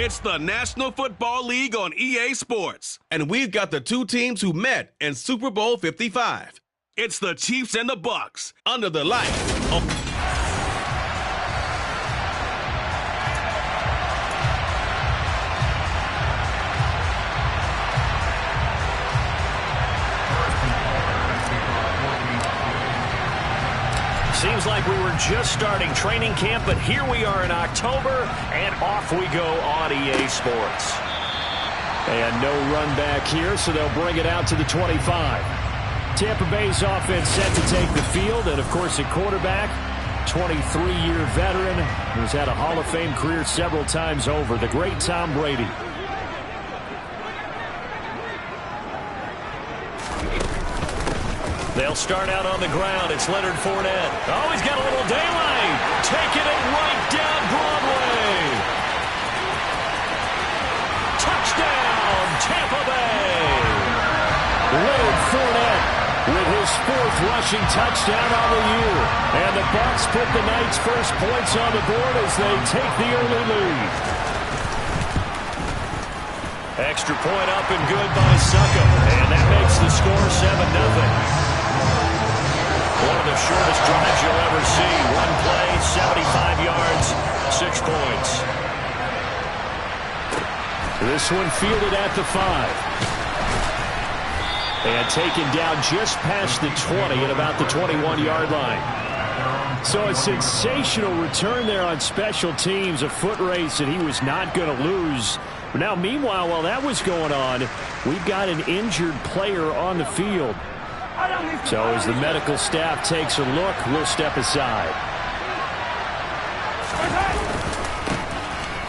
It's the National Football League on EA Sports. And we've got the two teams who met in Super Bowl 55. It's the Chiefs and the Bucks under the lights. Seems like we were just starting training camp, but here we are in October, and off we go on EA Sports. And no run back here, so they'll bring it out to the 25. Tampa Bay's offense set to take the field, and of course at quarterback, 23-year veteran who's had a Hall of Fame career several times over, the great Tom Brady. They'll start out on the ground. It's Leonard Fournette. Oh, he's got a little daylight. Taking it right down Broadway. Touchdown, Tampa Bay. Leonard Fournette with his 4th rushing touchdown on the year. And the Bucs put the night's first points on the board as they take the early lead. Extra point up and good by Succo. And that makes the score 7-0. One of the shortest drives you'll ever see. One play, 75 yards, 6 points. This one fielded at the 5. And taken down just past the 20 at about the 21-yard line. So a sensational return there on special teams, a foot race that he was not going to lose. But now, meanwhile, while that was going on, we've got an injured player on the field. So as the medical staff takes a look, we'll step aside.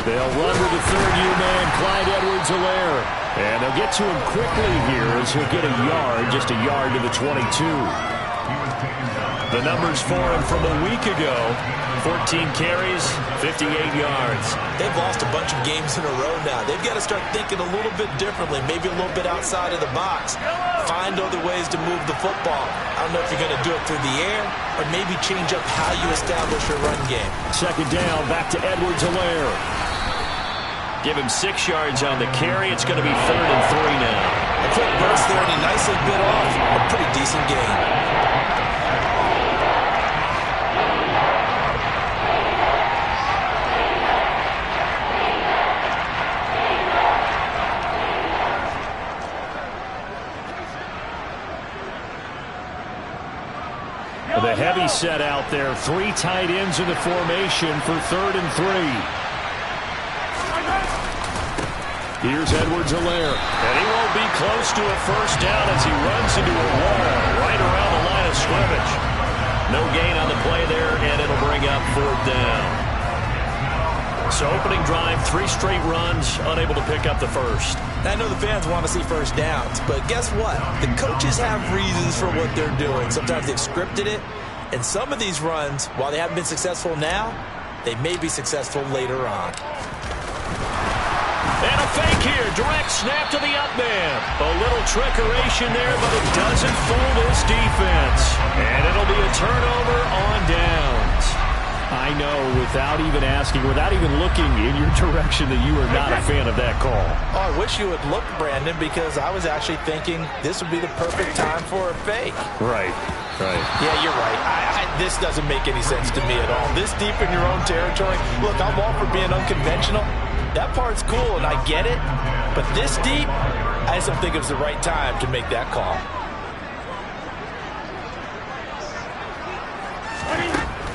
They'll run with the 3rd-year man, Clyde Edwards-Helaire. And they'll get to him quickly here as he'll get a yard, just a yard to the 22. The numbers for him from a week ago, 14 carries, 58 yards. They've lost a bunch of games in a row now. They've got to start thinking a little bit differently, maybe a little bit outside of the box. Find other ways to move the football. I don't know if you're going to do it through the air or maybe change up how you establish your run game. 2nd down, back to Edwards-Helaire. Give him 6 yards on the carry. It's going to be 3rd and 3 now. A quick burst there, and he nicely bit off a pretty decent gain. The heavy set out there. 3 tight ends in the formation for 3rd and 3. Here's Edwards-Helaire. And he won't be close to a first down as he runs into a wall right around the line of scrimmage. No gain on the play there, and it'll bring up 4th down. So opening drive, 3 straight runs, unable to pick up the first. I know the fans want to see first downs, but guess what? The coaches have reasons for what they're doing. Sometimes they've scripted it, and some of these runs, while they haven't been successful now, they may be successful later on. And a fake here, direct snap to the up man. A little trickeration there, but it doesn't fool this defense. And it'll be a turnover on downs. I know, without even asking, without even looking in your direction, that you are not a fan of that call. Oh, I wish you would look, Brandon, because I was actually thinking this would be the perfect time for a fake. Right. Yeah, you're right. This doesn't make any sense to me at all. This deep in your own territory, look, I'm all for being unconventional. That part's cool, and I get it. But this deep, I just don't think it was the right time to make that call.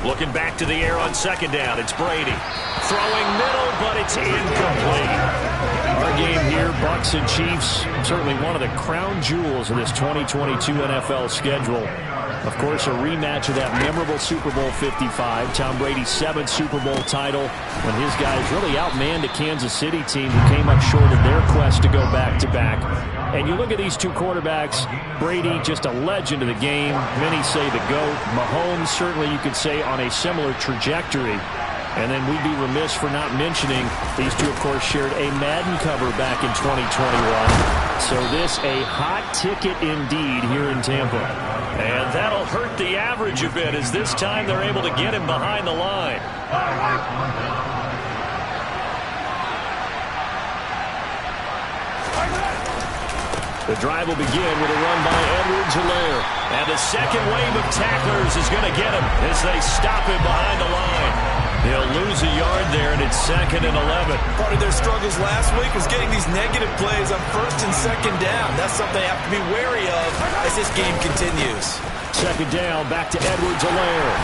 Looking back to the air on 2nd down. It's Brady. Throwing middle, but it's incomplete. Our game here, Bucs and Chiefs, certainly one of the crown jewels of this 2022 NFL schedule. Of course, a rematch of that memorable Super Bowl 55, Tom Brady's 7th Super Bowl title, when his guys really outmanned a Kansas City team who came up short in their quest to go back-to-back. And you look at these two quarterbacks, Brady, just a legend of the game. Many say the GOAT. Mahomes, certainly you could say, on a similar trajectory. And then we'd be remiss for not mentioning these two, of course, shared a Madden cover back in 2021. So this a hot ticket indeed here in Tampa. And that'll hurt the average a bit as this time they're able to get him behind the line. The drive will begin with a run by Edwards-Helaire. And the second wave of tacklers is going to get him as they stop him behind the line. He'll lose a yard there, and it's 2nd and 11. Part of their struggles last week was getting these negative plays on 1st and 2nd down. That's something they have to be wary of as this game continues. 2nd down, back to Edwards-Helaire.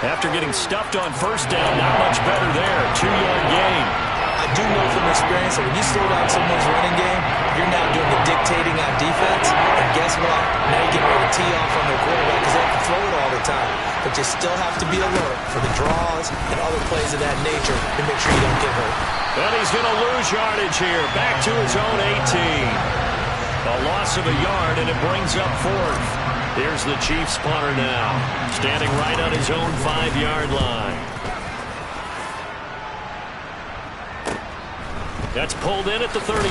After getting stuffed on 1st down, not much better there. 2-yard gain. I do know from experience that when you slow down someone's running game, you're now doing the dictating on defense. And guess what? Now you're getting ready to tee off on their quarterback because they have to throw it all the time. But you still have to be alert for the draws and other plays of that nature to make sure you don't get hurt. And he's going to lose yardage here. Back to his own 18. A loss of a yard, and it brings up 4th. Here's the Chiefs punter now, standing right on his own 5-yard line. That's pulled in at the 32.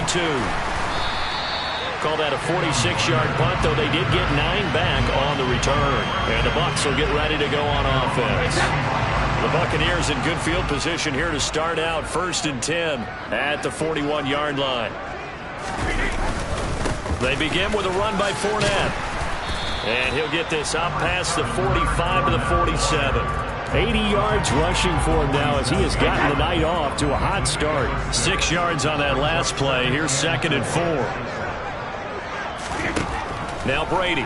Call that a 46-yard punt, though they did get 9 back on the return. And the Bucs will get ready to go on offense. The Buccaneers in good field position here to start out 1st and 10 at the 41-yard line. They begin with a run by Fournette. And he'll get this up past the 45 to the 47. 80 yards rushing for him now as he has gotten the night off to a hot start. 6 yards on that last play. Here's 2nd and 4. Now Brady.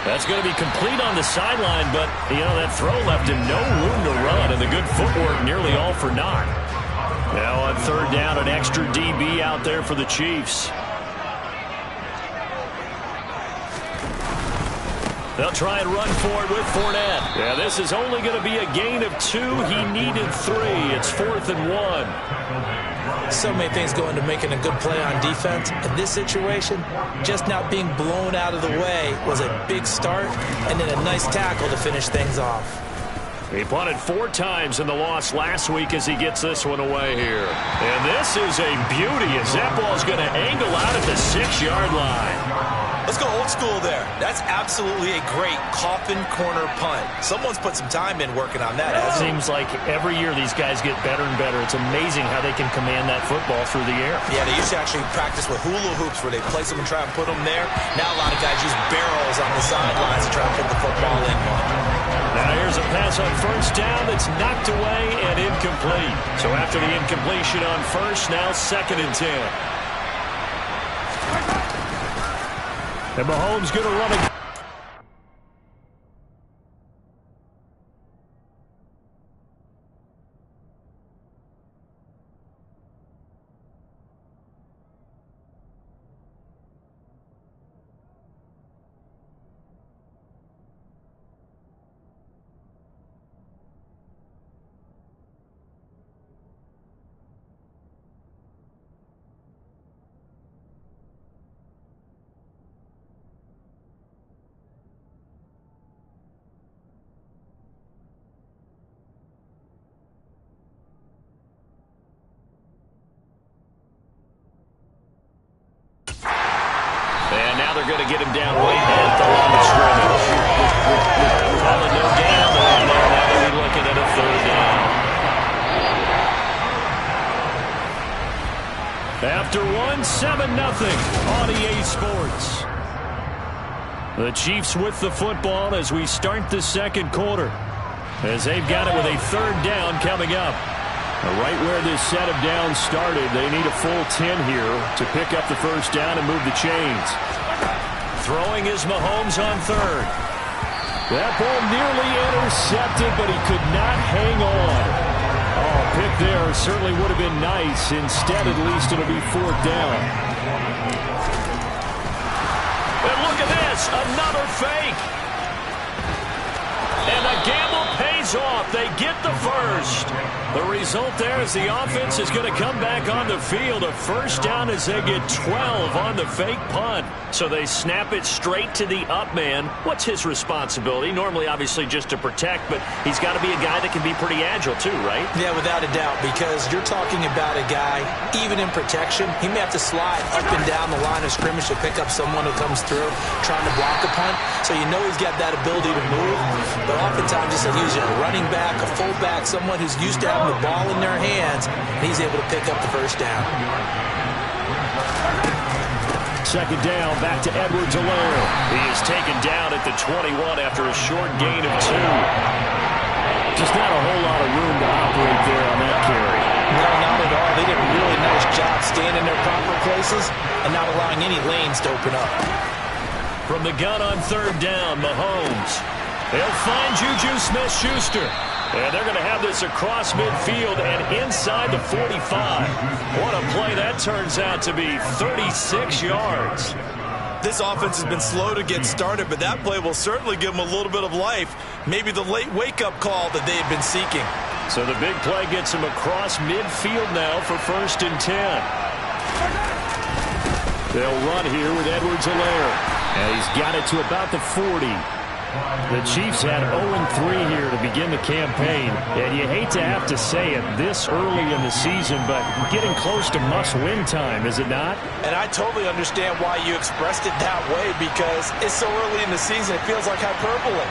That's going to be complete on the sideline, but, you know, that throw left him no room to run, and the good footwork nearly all for naught. Now on 3rd down, an extra DB out there for the Chiefs. They'll try and run for it with Fournette. Yeah, this is only going to be a gain of 2. He needed 3. It's 4th and 1. So many things go into making a good play on defense. In this situation, just not being blown out of the way was a big start, and then a nice tackle to finish things off. He punted 4 times in the loss last week as he gets this one away here. And this is a beauty as that ball's going to angle out at the 6-yard line. Let's go old school there. That's absolutely a great coffin corner punt. Someone's put some time in working on that. It seems like every year these guys get better and better. It's amazing how they can command that football through the air. Yeah, they used to actually practice with hula hoops where they place them and try and put them there. Now a lot of guys use barrels on the sidelines to try and put the football in one. Now here's a pass on 1st down that's knocked away and incomplete. So after the incompletion on 1st, now 2nd and 10. And Mahomes going to run again. They're going to get him down way at the line of scrimmage. Calling no down there. Now they'll be looking at a 3rd down. After 1-7-0 on EA Sports. The Chiefs with the football as we start the 2nd quarter. As they've got it with a 3rd down coming up. Right where this set of downs started, they need a full 10 here to pick up the 1st down and move the chains. Throwing is Mahomes on 3rd. That ball nearly intercepted, but he could not hang on. Oh, pick there certainly would have been nice. Instead, at least it'll be 4th down. And look at this, another fake. And the gamble pays off. They get the 1st. The result there is the offense is going to come back on the field. A 1st down as they get 12 on the fake punt. So they snap it straight to the up man. What's his responsibility? Normally, obviously, just to protect, but he's got to be a guy that can be pretty agile too, right? Yeah, without a doubt, because you're talking about a guy, even in protection, he may have to slide up and down the line of scrimmage to pick up someone who comes through trying to block a punt. So you know he's got that ability to move, but oftentimes it's usually a running back, a fullback, someone who's used to having the ball in their hands, and he's able to pick up the 1st down. Second down, back to Edwards-Helaire. He is taken down at the 21 after a short gain of 2. Just not a whole lot of room to operate there on that carry. No, not at all. They did a really nice job staying in their proper places and not allowing any lanes to open up. From the gun on third down, Mahomes. They'll find Juju Smith-Schuster. And they're going to have this across midfield and inside the 45. What a play that turns out to be, 36 yards. This offense has been slow to get started, but that play will certainly give them a little bit of life. Maybe the late wake-up call that they've been seeking. So the big play gets him across midfield now for 1st and 10. They'll run here with Edwards-Helaire. And he's got it to about the 40. The Chiefs had 0-3 here to begin the campaign, and you hate to have to say it this early in the season, but getting close to must-win time, is it not? And I totally understand why you expressed it that way, because it's so early in the season, it feels like hyperbole.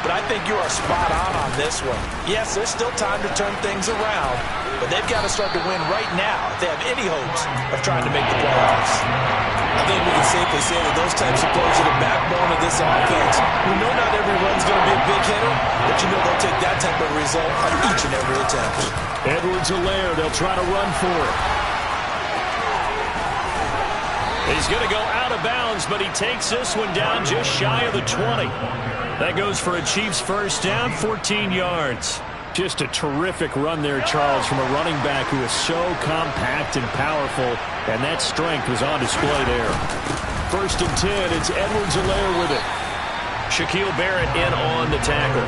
But I think you are spot on this one. Yes, there's still time to turn things around, but they've got to start to win right now if they have any hopes of trying to make the playoffs. I think we can safely say that those types of plays are the backbone of this offense. We know not every run's going to be a big hitter, but you know they'll take that type of result on each and every attempt. Edwards-Helaire, they'll try to run for it. He's going to go out of bounds, but he takes this one down just shy of the 20. That goes for a Chiefs first down, 14 yards. Just a terrific run there, Charles, from a running back who is so compact and powerful, and that strength was on display there. 1st and 10, it's Edwards-Helaire with it. Shaquille Barrett in on the tackle.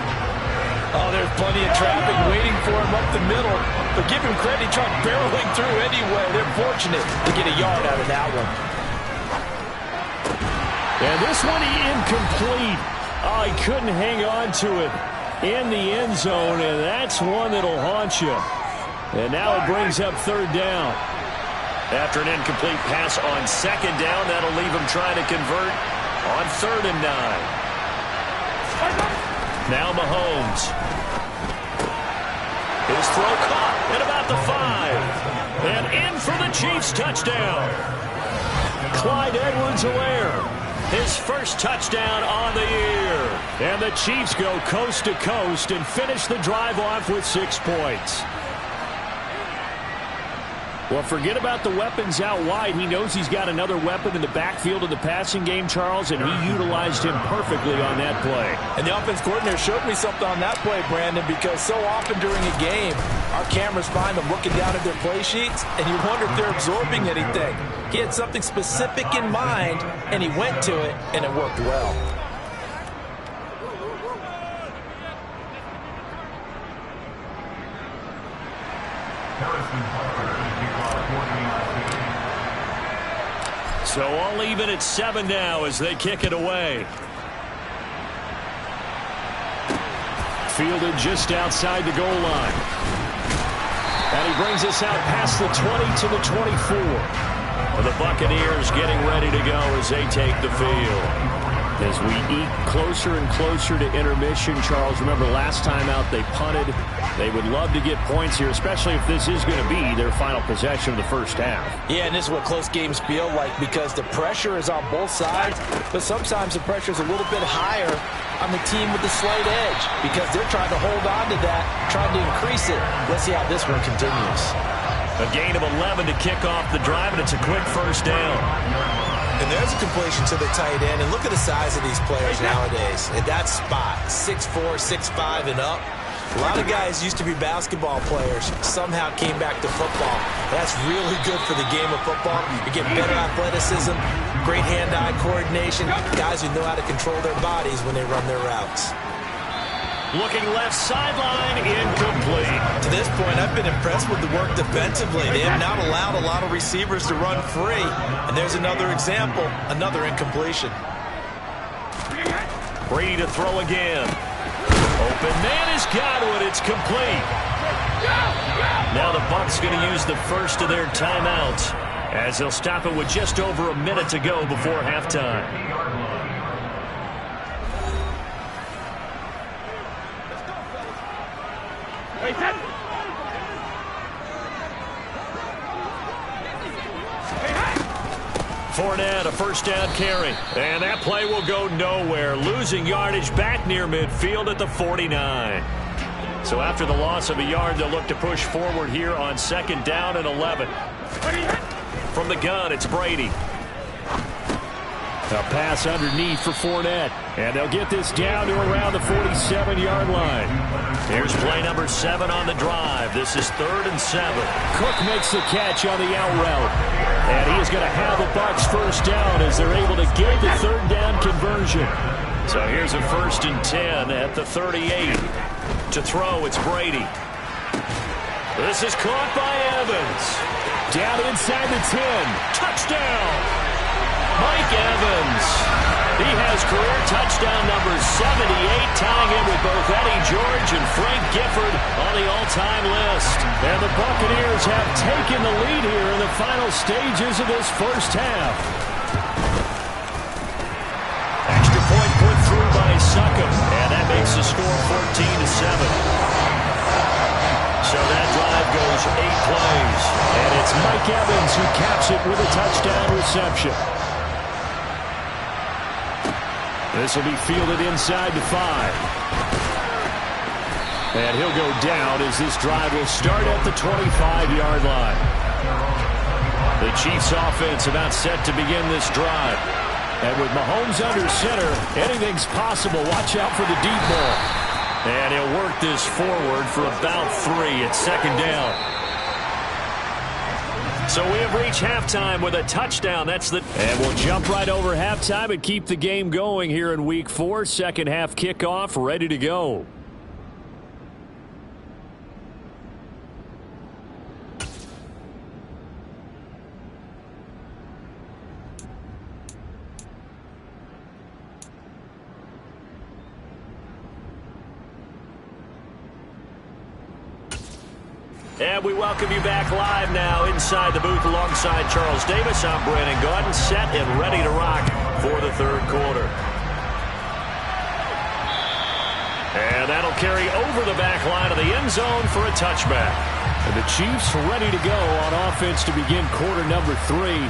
Oh, there's plenty of traffic waiting for him up the middle. But give him credit, he tried barreling through anyway. They're fortunate to get a yard out of that one. And this one incomplete. Oh, he couldn't hang on to it in the end zone, and that's one that'll haunt you. And now it brings up 3rd down. After an incomplete pass on 2nd down, that'll leave him trying to convert on 3rd and 9. Now Mahomes. His throw caught at about the 5. And in for the Chiefs touchdown. Clyde Edwards-Helaire. His first touchdown on the year. And the Chiefs go coast to coast and finish the drive off with 6 points. Well, forget about the weapons out wide. He knows he's got another weapon in the backfield of the passing game, Charles, and he utilized him perfectly on that play. And the offense coordinator showed me something on that play, Brandon, because so often during a game, our cameras find them looking down at their play sheets, and you wonder if they're absorbing anything. He had something specific in mind, and he went to it, and it worked well. So all even at 7 now as they kick it away. Fielded just outside the goal line. And he brings us out past the 20 to the 24. And the Buccaneers getting ready to go as they take the field. As we eke closer and closer to intermission, Charles, remember last time out they punted. They would love to get points here, especially if this is going to be their final possession of the first half. Yeah, and this is what close games feel like because the pressure is on both sides, but sometimes the pressure is a little bit higher on the team with the slight edge because they're trying to hold on to that, trying to increase it. Let's see how this one continues. A gain of 11 to kick off the drive, and it's a quick first down. And there's a completion to the tight end. And look at the size of these players nowadays. At that spot, 6'4", 6'5", and up. A lot of guys used to be basketball players, somehow came back to football. That's really good for the game of football. You get better athleticism, great hand-eye coordination, guys who know how to control their bodies when they run their routes. Looking left sideline, incomplete. To this point, I've been impressed with the work defensively. They have not allowed a lot of receivers to run free. And there's another example, another incompletion. Brady to throw again. Open man is Godwin. It's complete. Now the Bucs going to use the first of their timeouts as they'll stop it with just over a minute to go before halftime. Fournette, a first down carry. And that play will go nowhere. Losing yardage back near midfield at the 49. So after the loss of a yard, they'll look to push forward here on 2nd down and 11. From the gun, it's Brady. A pass underneath for Fournette. And they'll get this down to around the 47-yard line. Here's play number 7 on the drive. This is 3rd and 7. Cook makes the catch on the out route. And he is going to have the Bucs first down as they're able to get the 3rd down conversion. So here's a 1st and 10 at the 38. To throw, it's Brady. This is caught by Evans. Down inside the 10. Touchdown! Mike Evans. He has career touchdown number 78, tying in with both Eddie George and Frank Gifford on the all-time list. And the Buccaneers have taken the lead here in the final stages of this first half. Extra point put through by Succop, and that makes the score 14-7. So that drive goes 8 plays. And it's Mike Evans who caps it with a touchdown reception. This will be fielded inside the 5. And he'll go down as this drive will start at the 25-yard line. The Chiefs offense about set to begin this drive. And with Mahomes under center, anything's possible. Watch out for the deep ball. And he'll work this forward for about 3 at 2nd down. So we have reached halftime with a touchdown. And we'll jump right over halftime and keep the game going here in Week 4. Second half kickoff, ready to go. And we welcome you back live now inside the booth alongside Charles Davis. I'm Brandon Gaudin, set and ready to rock for the 3rd quarter. And that'll carry over the back line of the end zone for a touchback. And the Chiefs ready to go on offense to begin quarter number 3.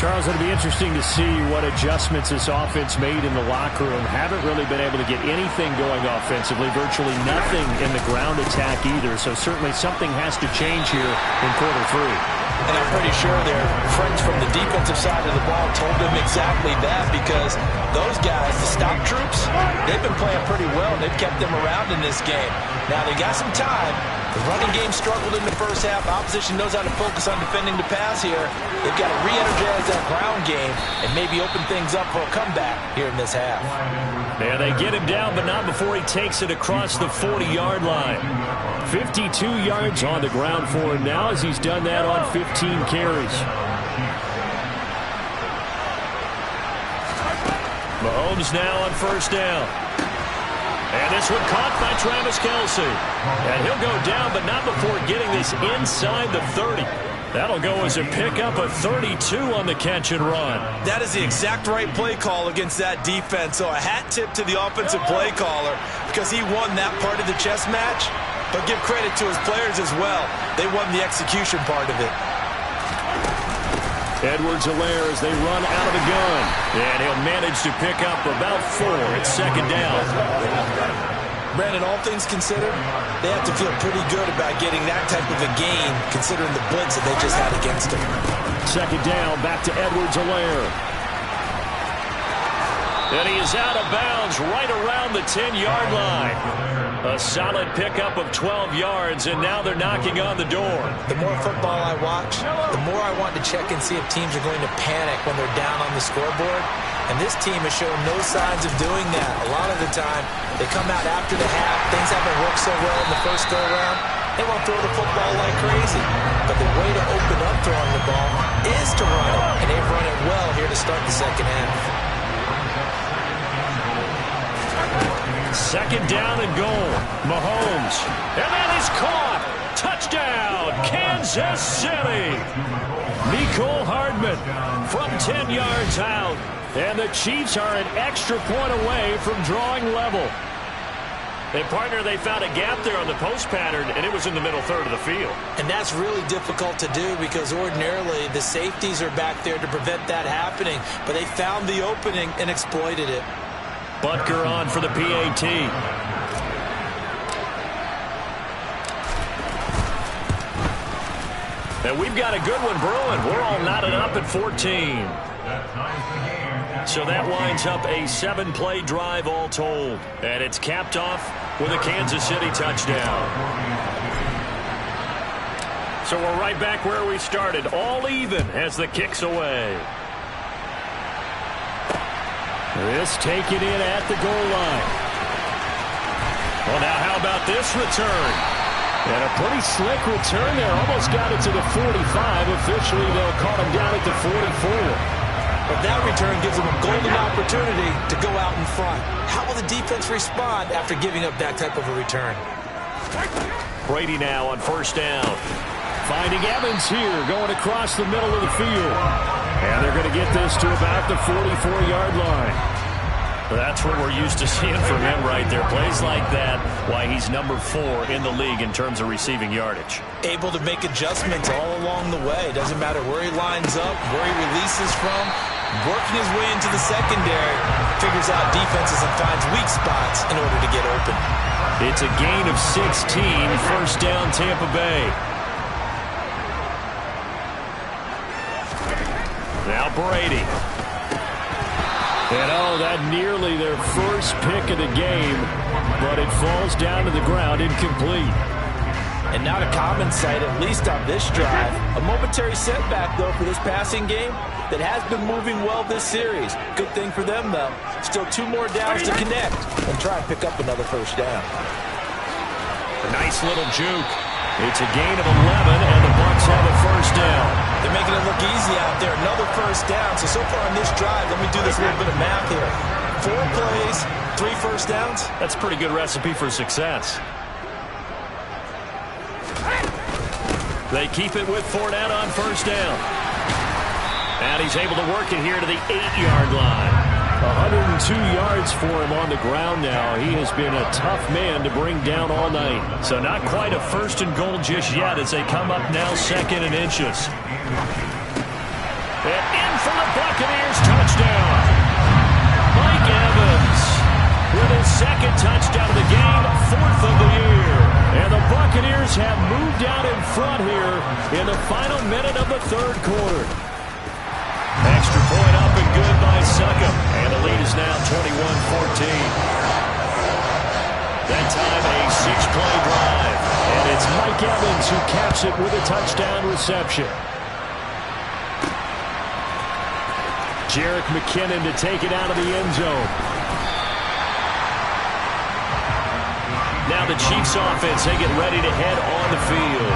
Charles, it'll be interesting to see what adjustments this offense made in the locker room. Haven't really been able to get anything going offensively, virtually nothing in the ground attack either. So certainly something has to change here in quarter 3. And I'm pretty sure their friends from the defensive side of the ball told them exactly that, because those guys, the stop troops, they've been playing pretty well. They've kept them around in this game. Now they got some time. The running game struggled in the first half. Opposition knows how to focus on defending the pass here. They've got to re-energize that ground game and maybe open things up for a comeback here in this half. Yeah, they get him down, but not before he takes it across the 40-yard line. 52 yards on the ground for him now as he's done that on 15 carries. Mahomes now on 1st down. And this one caught by Travis Kelce. And he'll go down, but not before getting this inside the 30. That'll go as a pickup of 32 on the catch and run. That is the exact right play call against that defense. So a hat tip to the offensive play caller, because he won that part of the chess match. But give credit to his players as well. They won the execution part of it. Edwards-Helaire as they run out of the gun. And he'll manage to pick up about 4 at 2nd down. Brandon, all things considered, they have to feel pretty good about getting that type of a gain, considering the blitz that they just had against them. 2nd down, back to Edwards-Helaire. And he is out of bounds right around the 10-yard line. A solid pickup of 12 yards, and now they're knocking on the door. The more football I watch, the more I want to check and see if teams are going to panic when they're down on the scoreboard. And this team has shown no signs of doing that. A lot of the time, they come out after the half. Things haven't worked so well in the first go-around. They want to throw the football like crazy. But the way to open up throwing the ball is to run it. And they've run it well here to start the second half. 2nd down and goal. Mahomes. And that is caught. Touchdown, Kansas City. Mecole Hardman from 10 yards out. And the Chiefs are an extra point away from drawing level. And, partner, they found a gap there on the post pattern, and it was in the middle third of the field. And that's really difficult to do because ordinarily the safeties are back there to prevent that happening. But they found the opening and exploited it. Butker on for the PAT. And we've got a good one brewing. We're all knotted up at 14. So that winds up a 7-play drive all told. And it's capped off with a Kansas City touchdown. So we're right back where we started. All even as the kick's away. This taken in at the goal line. Well, now how about this return? And a pretty slick return there. Almost got it to the 45. Officially, they'll call him down at the 44. But that return gives them a golden opportunity to go out in front. How will the defense respond after giving up that type of a return? Brady now on first down. Finding Evans here, going across the middle of the field. And they're going to get this to about the 44-yard line. That's what we're used to seeing from him right there. Plays like that, why he's number 4 in the league in terms of receiving yardage. Able to make adjustments all along the way. Doesn't matter where he lines up, where he releases from. Working his way into the secondary, figures out defenses and finds weak spots in order to get open. It's a gain of 16, first down Tampa Bay. Now Brady. And oh, that nearly their first pick of the game, but it falls down to the ground incomplete. And not a common sight, at least on this drive. A momentary setback, though, for this passing game that has been moving well this series. Good thing for them, though. Still 2 more downs to connect and try and pick up another first down. A nice little juke. It's a gain of 11, and the Bucs have a first down. They're making it look easy out there. Another first down. So far on this drive, let me do this little bit of math here. 4 plays, 3 first downs. That's a pretty good recipe for success. They keep it with Fournette on first down. And he's able to work it here to the 8-yard line. 102 yards for him on the ground now. He has been a tough man to bring down all night. So not quite a first and goal just yet as they come up now 2nd and inches. And in for the Buccaneers, touchdown. Mike Evans with his 2nd touchdown of the game, 4th of the year. And the Buccaneers have moved out in front here in the final minute of the 3rd quarter. Extra point up and good by Succop. And the lead is now 21-14. That time a 6-play drive. And it's Mike Evans who caps it with a touchdown reception. Jerick McKinnon to take it out of the end zone. Now the Chiefs offense, they get ready to head on the field.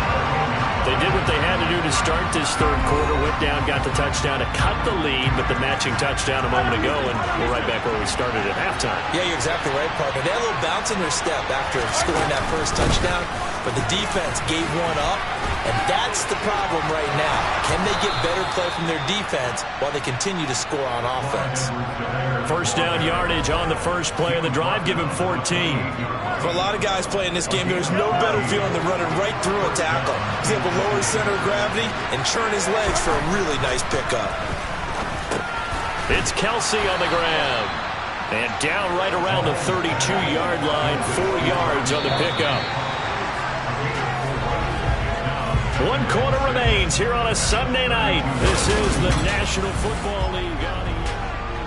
They did what they had to do to start this 3rd quarter. Went down, got the touchdown to cut the lead, but the matching touchdown a moment ago, and we're right back where we started at halftime. Yeah, you're exactly right, partner. They had a little bounce in their step after scoring that first touchdown, but the defense gave one up, and that's the problem right now. Can they get better play from their defense while they continue to score on offense? First down yardage on the first play of the drive, give him 14. For a lot of guys playing this game, there's no better feeling than running right through a tackle. He's able to lower his center of gravity and churn his legs for a really nice pickup. It's Kelsey on the ground. And down right around the 32-yard line, 4 yards on the pickup. 1 quarter remains here on a Sunday night. This is the National Football League.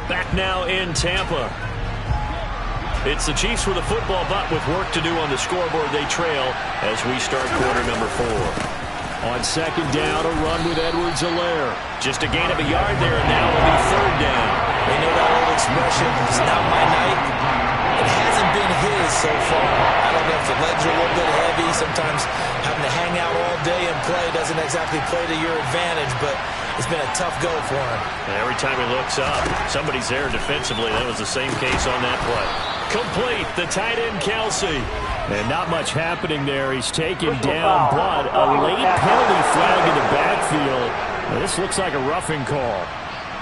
Back now in Tampa. It's the Chiefs with a football, but with work to do on the scoreboard. They trail as we start quarter number 4. On 2nd down, a run with Edwards-Helaire. Just a gain of a yard there, and now it'll be 3rd down. They know that old expression, it's not my night. It hasn't been his so far. I don't know if the legs are a little bit heavy. Sometimes having to hang out all day and play doesn't exactly play to your advantage, but it's been a tough go for him. And every time he looks up, somebody's there defensively. That was the same case on that play. Complete, the tight end, Kelsey. And not much happening there. He's taken down, but a late penalty flag in the backfield. Now, this looks like a roughing call.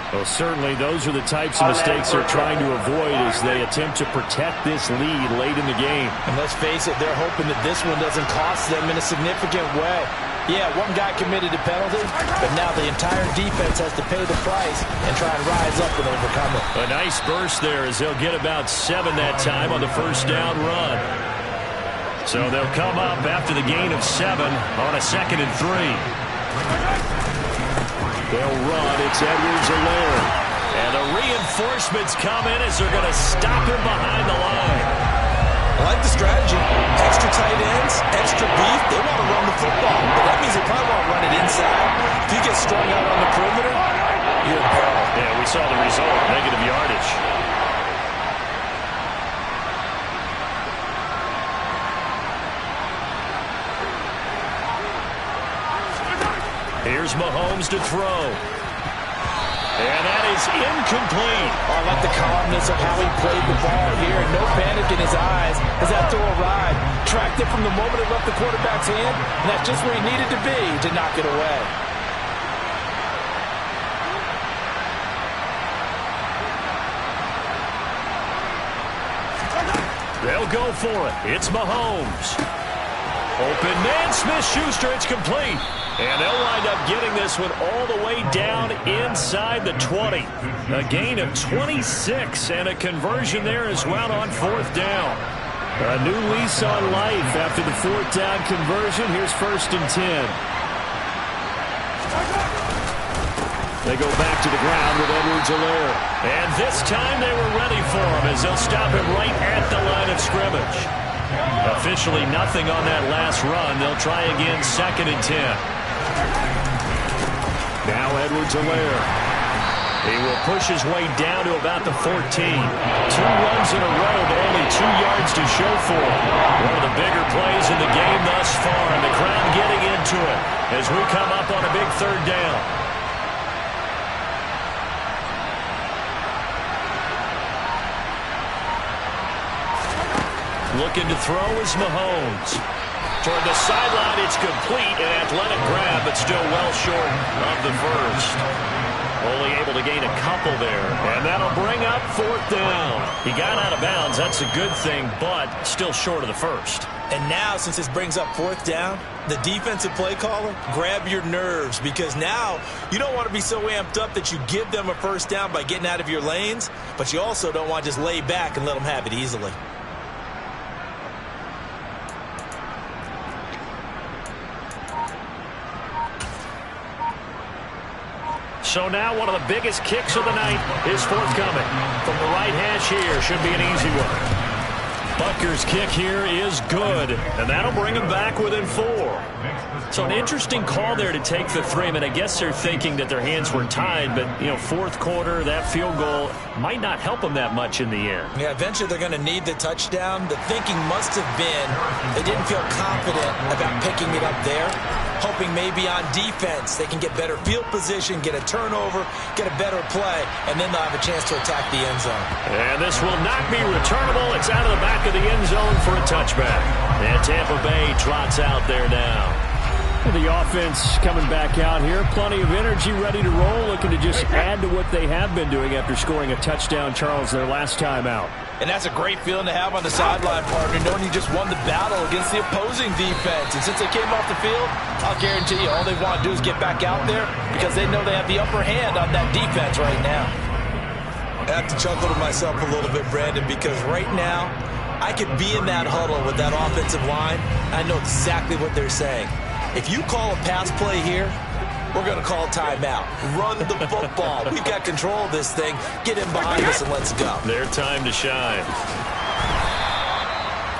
Well, certainly those are the types of mistakes they're trying to avoid as they attempt to protect this lead late in the game. And let's face it, they're hoping that this one doesn't cost them in a significant way. Yeah, one guy committed a penalty, but now the entire defense has to pay the price and try and rise up and overcome it. A nice burst there as they'll get about 7 that time on the first down run. So they'll come up after the gain of 7 on a 2nd and 3. They'll run. It's Edwards-Helaire. And the reinforcements come in as they're going to stop him behind the line. I like the strategy. Extra tight ends, extra beef. They want to run the football, but that means they probably want to run it inside. If you get strung out on the perimeter, you're in peril. Yeah, we saw the result, negative yardage. Here's Mahomes to throw. And that is incomplete. Oh, I like the calmness of how he played the ball here. No panic in his eyes as that throw arrived. Tracked it from the moment it left the quarterback's hand, and that's just where he needed to be to knock it away. They'll go for it. It's Mahomes. Open man, Smith-Schuster. It's complete. And they'll wind up getting this one all the way down inside the 20. A gain of 26 and a conversion there as well on 4th down. A new lease on life after the 4th down conversion. Here's 1st and 10. They go back to the ground with Edwards-Helaire. And this time they were ready for him as they'll stop him right at the line of scrimmage. Officially nothing on that last run. They'll try again 2nd and 10. Now Edwards-Helaire. He will push his way down to about the 14. 2 runs in a row, but only 2 yards to show for it. One of the bigger plays in the game thus far, and the crowd getting into it as we come up on a big 3rd down. Looking to throw is Mahomes. Toward the sideline, it's complete. An athletic grab, but still well short of the first. Only able to gain a couple there. And that'll bring up 4th down. He got out of bounds. That's a good thing, but still short of the first. And now, since this brings up 4th down, the defensive play caller, grab your nerves, because now you don't want to be so amped up that you give them a 1st down by getting out of your lanes, but you also don't want to just lay back and let them have it easily. So now one of the biggest kicks of the night is forthcoming. From the right hash here, should be an easy one. Butker's kick here is good, and that'll bring him back within 4. So an interesting call there to take the 3. I mean, I guess they're thinking that their hands were tied, but, you know, 4th quarter, that field goal might not help them that much in the air. Yeah, eventually they're going to need the touchdown. The thinking must have been they didn't feel confident about picking it up there, hoping maybe on defense they can get better field position, get a turnover, get a better play, and then they'll have a chance to attack the end zone. And this will not be returnable. It's out of the back of the end zone for a touchback. And Tampa Bay trots out there now. The offense coming back out here. Plenty of energy, ready to roll, looking to just add to what they have been doing after scoring a touchdown, Charles, their last time out. And that's a great feeling to have on the sideline, partner, knowing you just won the battle against the opposing defense. And since they came off the field, I'll guarantee you all they want to do is get back out there because they know they have the upper hand on that defense right now. I have to chuckle to myself a little bit, Brandon, because right now I could be in that huddle with that offensive line. I know exactly what they're saying. If you call a pass play here, we're going to call timeout. Run the football. We've got control of this thing. Get in behind us and let's go. Their time to shine.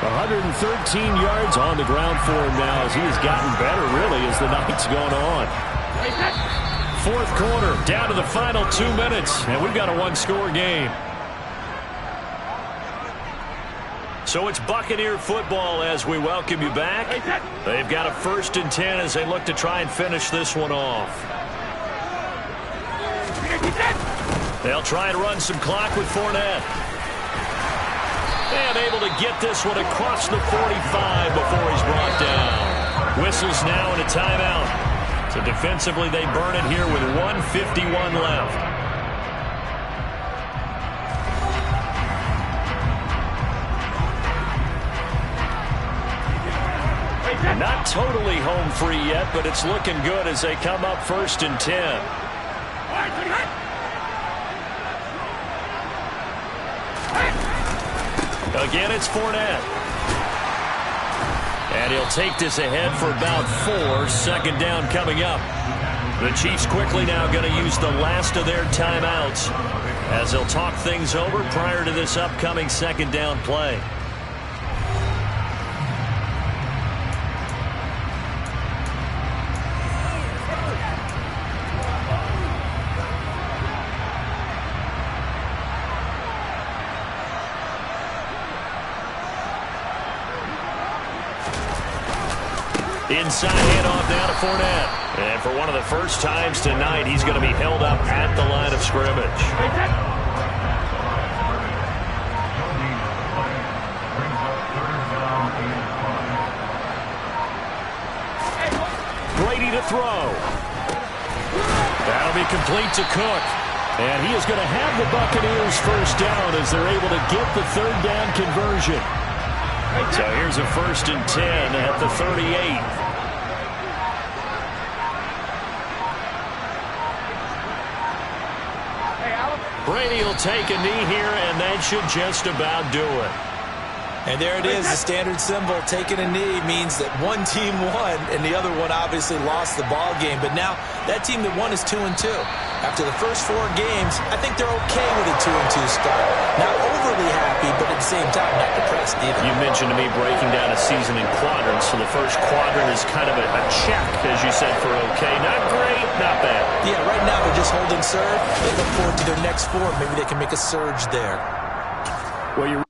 113 yards on the ground for him now as he has gotten better, really, as the night's gone on. 4th quarter, down to the final 2 minutes, and we've got a 1-score game. So it's Buccaneer football as we welcome you back. They've got a 1st and 10 as they look to try and finish this one off. They'll try and run some clock with Fournette. And able to get this one across the 45 before he's brought down. Whistles now and a timeout. So defensively they burn it here with 1:51 left. Not totally home free yet, but it's looking good as they come up 1st and 10. Again, it's Fournette. And he'll take this ahead for about 4. 2nd down coming up. The Chiefs quickly now going to use the last of their timeouts as they'll talk things over prior to this upcoming 2nd down play. Inside handoff down to Fournette. And for one of the first times tonight, he's going to be held up at the line of scrimmage. Brady to throw. That'll be complete to Cook. And he is going to have the Buccaneers 1st down as they're able to get the 3rd down conversion. So here's a 1st and 10 at the 38. Brady will take a knee here, and that should just about do it. And there it is, the standard symbol. Taking a knee means that one team won, and the other one obviously lost the ball game. But now that team that won is 2-2. After the first 4 games, I think they're okay with a 2-2 start. Not overly happy, but at the same time, not depressed either. You mentioned to me breaking down a season in quadrants. So the first quadrant is kind of a check, as you said, for okay. Not great, not bad. Yeah, right now they're just holding serve. They look forward to their next 4. Maybe they can make a surge there. Well,